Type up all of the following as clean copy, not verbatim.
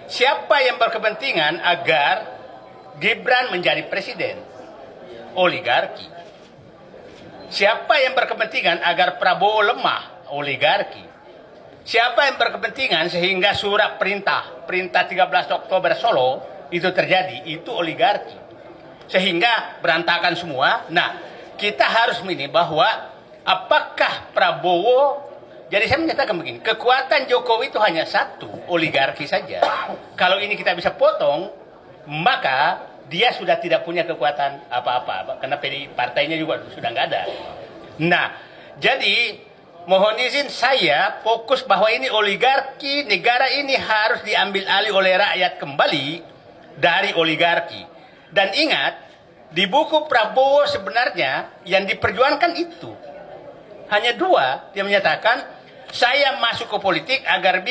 siapa yang berkepentingan agar Gibran menjadi presiden? Oligarki. Siapa yang berkepentingan agar Prabowo lemah? Oligarki. Siapa yang berkepentingan sehingga surat perintah 13 Oktober Solo itu terjadi? Itu oligarki. Sehingga berantakan semua. Nah, kita harus ini bahwa apakah Prabowo, jadi saya menyatakan begini, kekuatan Jokowi itu hanya satu, oligarki saja. Kalau ini kita bisa potong, maka dia sudah tidak punya kekuatan apa-apa, karena partainya juga sudah nggak ada. Nah, jadi mohon izin saya fokus bahwa ini oligarki, negara ini harus diambil alih oleh rakyat kembali dari oligarki. Dan ingat, di buku Prabowo sebenarnya yang diperjuangkan itu hanya dua. Dia menyatakan, saya masuk ke politik agar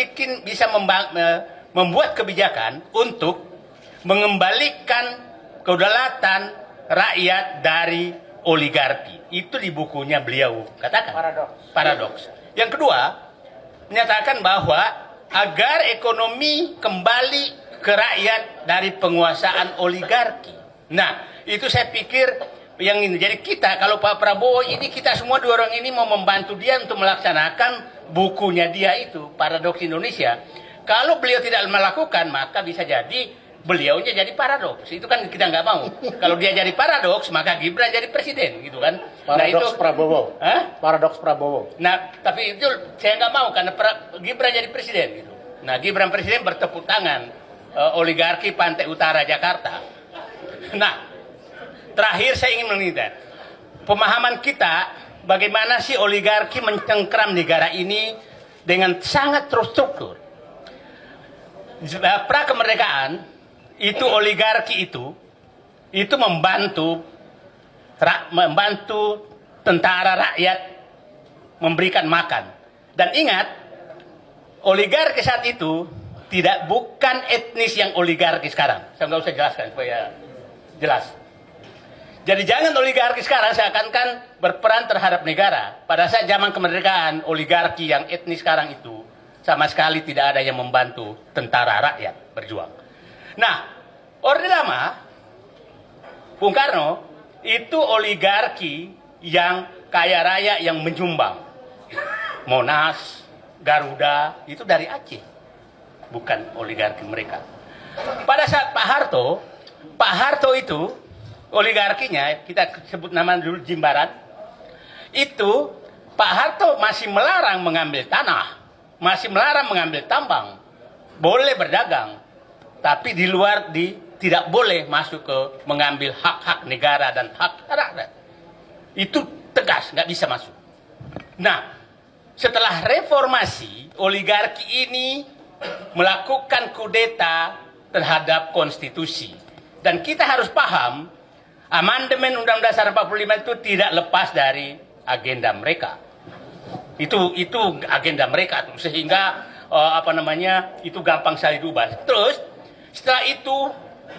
bisa membuat kebijakan untuk mengembalikan kedaulatan rakyat dari oligarki. Itu di bukunya beliau katakan. Paradoks. Yang kedua, menyatakan bahwa agar ekonomi kembali ke rakyat dari penguasaan oligarki. Nah, itu saya pikir yang ini. Jadi kita, kalau Pak Prabowo ini, kita semua dua orang ini mau membantu dia untuk melaksanakan bukunya dia itu, Paradoks Indonesia. Kalau beliau tidak melakukan, maka bisa jadi beliaunya jadi paradoks. Itu kan kita nggak mau. Kalau dia jadi paradoks, maka Gibran jadi presiden, gitu kan? Paradoks itu, Prabowo. Hah? Paradoks Prabowo. Nah, tapi itu saya nggak mau karena Gibran jadi presiden, gitu. Nah, Gibran presiden bertepuk tangan oligarki Pantai Utara Jakarta. Nah, terakhir saya ingin meminta pemahaman kita bagaimana sih oligarki mencengkram negara ini dengan sangat terstruktur. Pra kemerdekaan itu oligarki itu membantu tentara rakyat memberikan makan. Dan ingat, oligarki saat itu bukan etnis yang oligarki sekarang. Saya nggak usah jelaskan supaya jelas. Jadi jangan oligarki sekarang seakan-akan berperan terhadap negara. Pada saat zaman kemerdekaan, oligarki yang etnis sekarang itu sama sekali tidak ada yang membantu tentara rakyat berjuang. Nah, Orde Lama, Bung Karno, itu oligarki yang kaya raya yang menyumbang. Monas, Garuda, itu dari Aceh. Bukan oligarki mereka. Pada saat Pak Harto itu, oligarkinya, kita sebut nama dulu Jimbaran, itu Pak Harto masih melarang mengambil tanah, masih melarang mengambil tambang, boleh berdagang, tapi di luar tidak boleh masuk ke mengambil hak-hak negara dan hak rakyat. Itu tegas, nggak bisa masuk. Nah, setelah reformasi, oligarki ini melakukan kudeta terhadap konstitusi. Dan kita harus paham, amandemen Undang-Undang Dasar 45 itu tidak lepas dari agenda mereka. Itu agenda mereka tuh, sehingga itu gampang sekali diubah. Terus setelah itu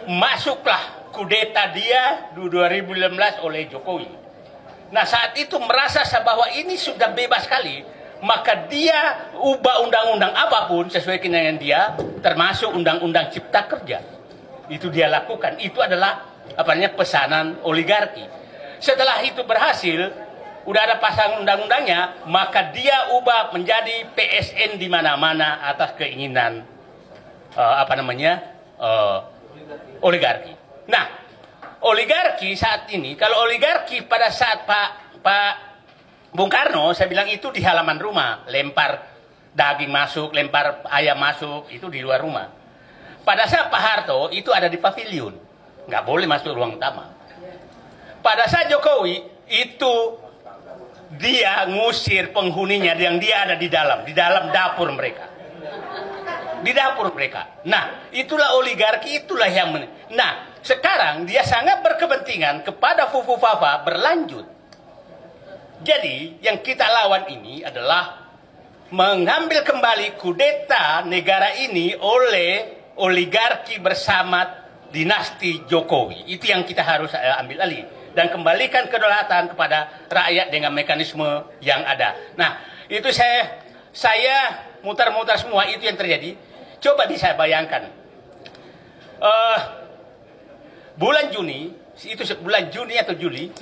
masuklah kudeta dia 2015 oleh Jokowi. Nah, saat itu merasa bahwa ini sudah bebas sekali, maka dia ubah undang-undang apapun sesuai dengan dia, termasuk undang-undang Cipta Kerja. Itu dia lakukan. Itu adalah pesanan oligarki. Setelah itu berhasil, udah ada pasangan undang-undangnya, maka dia ubah menjadi PSN di mana-mana atas keinginan oligarki. Nah, oligarki saat ini, kalau oligarki pada saat Pak Bung Karno, saya bilang itu di halaman rumah, lempar daging masuk, lempar ayam masuk, itu di luar rumah. Pada saat Pak Harto itu ada di pavilion, nggak boleh masuk ruang utama. Pada saat Jokowi itu dia ngusir penghuninya yang dia ada di dalam dapur mereka. Di dapur mereka. Nah, itulah oligarki, itulah yang Nah, sekarang dia sangat berkepentingan kepada Fufu Fafa berlanjut. Jadi, yang kita lawan ini adalah mengambil kembali kudeta negara ini oleh oligarki bersama dinasti Jokowi. Itu yang kita harus ambil alih. Dan kembalikan kedaulatan kepada rakyat dengan mekanisme yang ada. Nah, itu saya mutar-mutar semua itu yang terjadi. Coba bisa bayangkan, Eh, bulan Juni, itu bulan Juni atau Juli,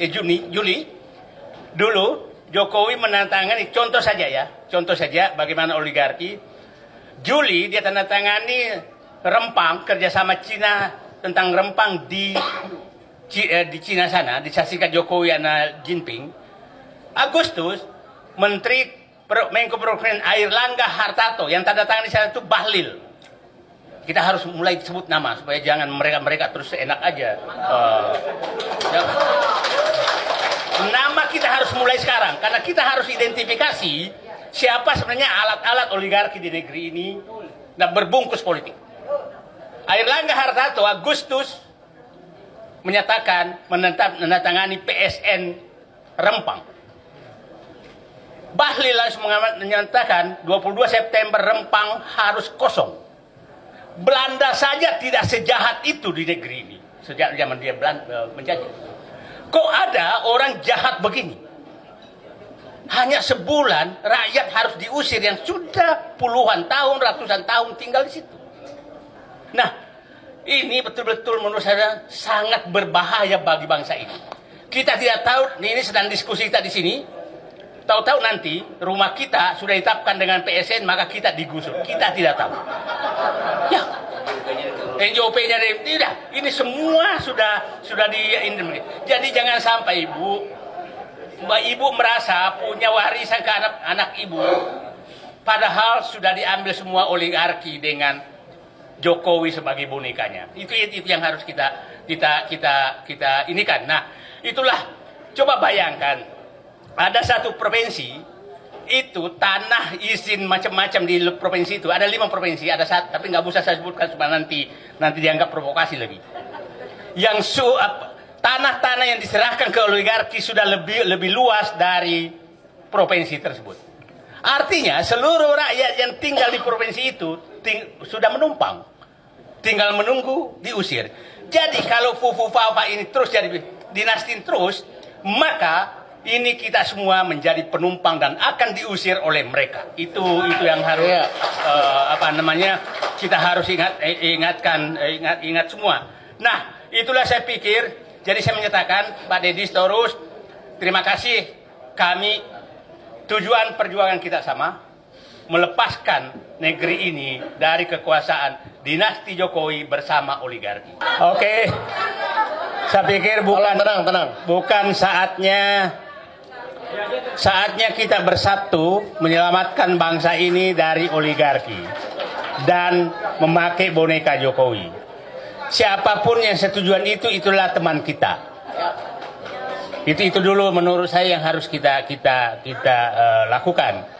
dulu Jokowi menandatangani, contoh saja bagaimana oligarki. Juli dia tanda tangani Rempang, kerjasama Cina tentang Rempang di Cina sana, disaksikan Jokowi dan Jinping. Agustus, Menko Perekonomian Airlangga Hartarto yang tanda tangan di sana itu Bahlil. Kita harus mulai sebut nama supaya jangan mereka terus enak aja. Nama kita harus mulai sekarang karena kita harus identifikasi siapa sebenarnya alat-alat oligarki di negeri ini dan berbungkus politik. Airlangga Hartarto Agustus menyatakan menandatangani PSN Rempang. Bahlil langsung menyatakan 22 September Rempang harus kosong. Belanda saja tidak sejahat itu di negeri ini sejak zaman dia menjajah. Kok ada orang jahat begini? Hanya sebulan rakyat harus diusir yang sudah puluhan tahun, ratusan tahun tinggal di situ. Nah, ini betul-betul menurut saya sangat berbahaya bagi bangsa ini. Kita tidak tahu, ini sedang diskusi kita di sini. Tahu-tahu nanti rumah kita sudah ditetapkan dengan PSN, maka kita digusur. Kita tidak tahu. Ya, NJOP-nya tidak. Ini semua sudah di. Jadi jangan sampai Mbak Ibu merasa punya warisan ke anak Ibu, padahal sudah diambil semua oligarki dengan Jokowi sebagai bonekanya. Itu yang harus kita inikan. Nah, itulah coba bayangkan. Ada satu provinsi itu tanah izin macam-macam di provinsi itu. Ada 5 provinsi, ada satu, tapi nggak usah saya sebutkan supaya nanti dianggap provokasi lagi. Yang tanah-tanah yang diserahkan ke oligarki sudah lebih luas dari provinsi tersebut. Artinya seluruh rakyat yang tinggal di provinsi itu sudah menumpang, tinggal menunggu diusir. Jadi kalau Fufu-Fafa ini terus jadi dinasti terus, maka ini kita semua menjadi penumpang dan akan diusir oleh mereka. Itu yang harus kita harus ingat semua. Nah, itulah saya pikir. Jadi saya menyatakan Pak Deddy Sitorus, terima kasih. Kami tujuan perjuangan kita sama, melepaskan negeri ini dari kekuasaan dinasti Jokowi bersama oligarki. Oke. Saya pikir bukan saatnya kita bersatu menyelamatkan bangsa ini dari oligarki dan memakai boneka Jokowi. Siapapun yang setujuan itulah teman kita. Itu dulu menurut saya yang harus kita lakukan.